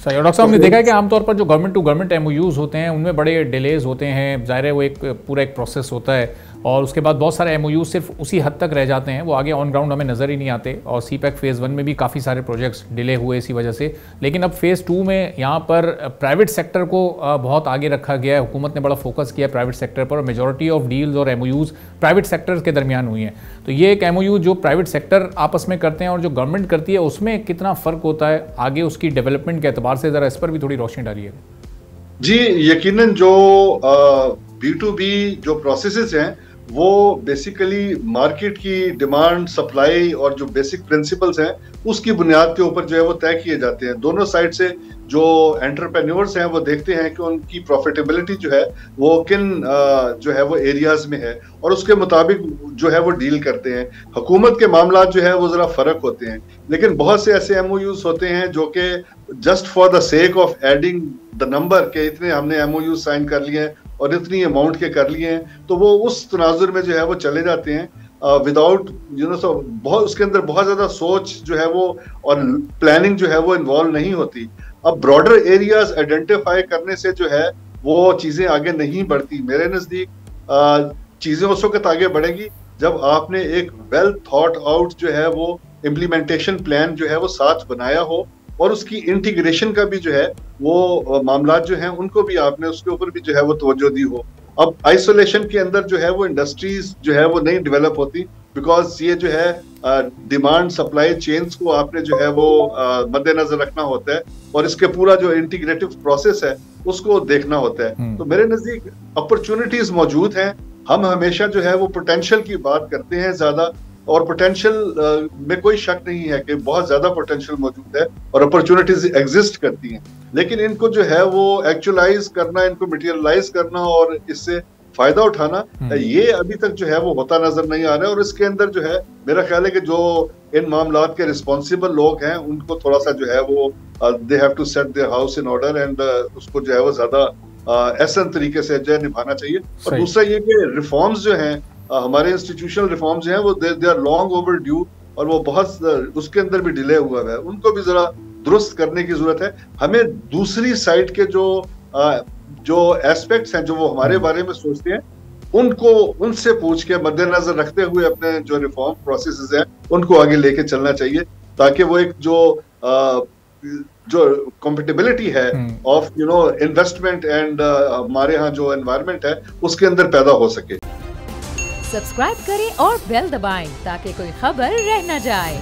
صحیح. اور ڈاکٹر صاحب ہم نے دیکھا ہے کہ عام طور پر جو government to government M O Us ہوتے ہیں ان میں بڑے ڈیلیز ہوتے ہیں. ظاہر ہے وہ ایک پورا ایک پروسیس ہوتا ہے اور اس کے بعد بہت سارے ایم او یوز صرف اسی حد تک رہ جاتے ہیں, وہ آگے آن گراؤنڈ ہمیں نظر ہی نہیں آتے. اور سی پیک فیز 1 میں بھی کافی سارے پروجیکٹس ڈیلے ہوئے اسی وجہ سے. لیکن اب فیز 2 میں یہاں پر پرائیویٹ سیکٹر کو بہت آگے رکھا گیا ہے, حکومت نے بڑا فوکس کیا ہے پرائیویٹ سیکٹر پر, اور میجورٹی آف ڈیلز اور M O Us private sector کے درمیان ہوئی ہیں. تو یہ ایک ایم او یو جو پرائیویٹ سیکٹر آپس میں کرتے ہیں اور جو گورنمنٹ کرتی ہے اس میں کتنا فرق ہوتا ہے آگے اس کی ڈیولپمنٹ کے اعتبار سے, ذرا اس پر بھی تھوڑی روشنی ڈالیے. جی یقیناً جو B2B جو پروسیسز ہیں وہ بیسیکلی مارکیٹ کی ڈیمانڈ سپلائی اور جو بیسک پرنسپلز ہیں اس کی بنیاد کے اوپر جو ہے وہ طے کیے جاتے ہیں. دونوں سائڈ سے جو انٹرپرینیورز ہیں وہ دیکھتے ہیں کہ ان کی پروفیٹیبلٹی جو ہے وہ کن جو ہے وہ ایریاز میں ہے اور اس کے مطابق جو ہے وہ ڈیل کرتے ہیں. حکومت کے معاملات جو ہے وہ ذرا فرق ہوتے ہیں, لیکن بہت سے ایسے ایم او یوز ہوتے ہیں جو کہ just for the sake of adding the number کہ اتنے ہم نے ایم او یوز سائن کر لیے ہیں اور اتنی اماؤنٹ کے کر لیے ہیں, تو وہ اس تناظر میں جو ہے وہ چلے جاتے ہیں وداؤٹ بہت اس کے اندر بہت زیادہ سوچ جو ہے وہ اور پلاننگ جو ہے وہ انوالو نہیں ہوتی. اب براڈر ایریاز آئیڈینٹیفائی کرنے سے جو ہے وہ چیزیں آگے نہیں بڑھتی. میرے نزدیک چیزیں اس وقت آگے بڑھیں گی جب آپ نے ایک ویل تھاٹ آؤٹ جو ہے وہ امپلیمنٹیشن پلان جو ہے وہ ساتھ بنایا ہو اور اس کی انٹیگریشن کا بھی جو ہے وہ معاملات جو ہیں ان کو بھی آپ نے اس کے اوپر بھی جو ہے وہ توجہ دی ہو. اب آئسولیشن کے اندر جو ہے وہ انڈسٹریز جو ہے وہ نہیں ڈیولپ ہوتی بیکاز یہ جو ہے ڈیمانڈ سپلائی چینز کو آپ نے جو ہے وہ مد نظر رکھنا ہوتا ہے اور اس کے پورا جو انٹیگریٹو پروسیس ہے اس کو دیکھنا ہوتا ہے. تو میرے نزدیک اپرچونٹیز موجود ہیں. ہم ہمیشہ جو ہے وہ پوٹینشیل کی بات کرتے ہیں زیادہ, اور پوٹینشیل میں کوئی شک نہیں ہے کہ بہت زیادہ پوٹینشیل موجود ہے اور اپرچونٹیز ایگزسٹ کرتی ہیں, لیکن ان کو جو ہے وہ ایکچولائز کرنا, ان کو مٹیریلائز کرنا اور اس سے فائدہ اٹھانا یہ ابھی تک جو ہے وہ ہوتا نظر نہیں آ رہا ہے. اور اس کے اندر جو ہے میرا خیال ہے کہ جو ان معاملات کے رسپانسیبل لوگ ہیں ان کو تھوڑا سا جو ہے وہ they have to set their house in order and اس کو جو ہے وہ زیادہ احسن طریقے سے جو ہے نبھانا چاہیے. اور دوسرا یہ کہ ریفارمز جو ہیں ہمارے انسٹیٹیوشنل ریفارمز ہیں وہ they are long overdue اور وہ بہت اس کے اندر بھی ڈیلے ہوا ہے, ان کو بھی ذرا درست کرنے کی ضرورت ہے. ہمیں دوسری سائڈ کے جو ایسپیکٹس ہیں جو وہ ہمارے بارے میں سوچتے ہیں ان سے پوچھ کے مد نظر رکھتے ہوئے اپنے جو ریفارم پروسیسز ہیں ان کو آگے لے کے چلنا چاہیے تاکہ وہ ایک جو کمپیٹیبلٹی ہے آف انویسٹمنٹ اینڈ ہمارے ہاں جو انوائرمنٹ ہے اس کے اندر پیدا ہو سکے. سبسکرائب کریں اور بیل دبائیں تاکہ کوئی خبر رہ نہ جائے.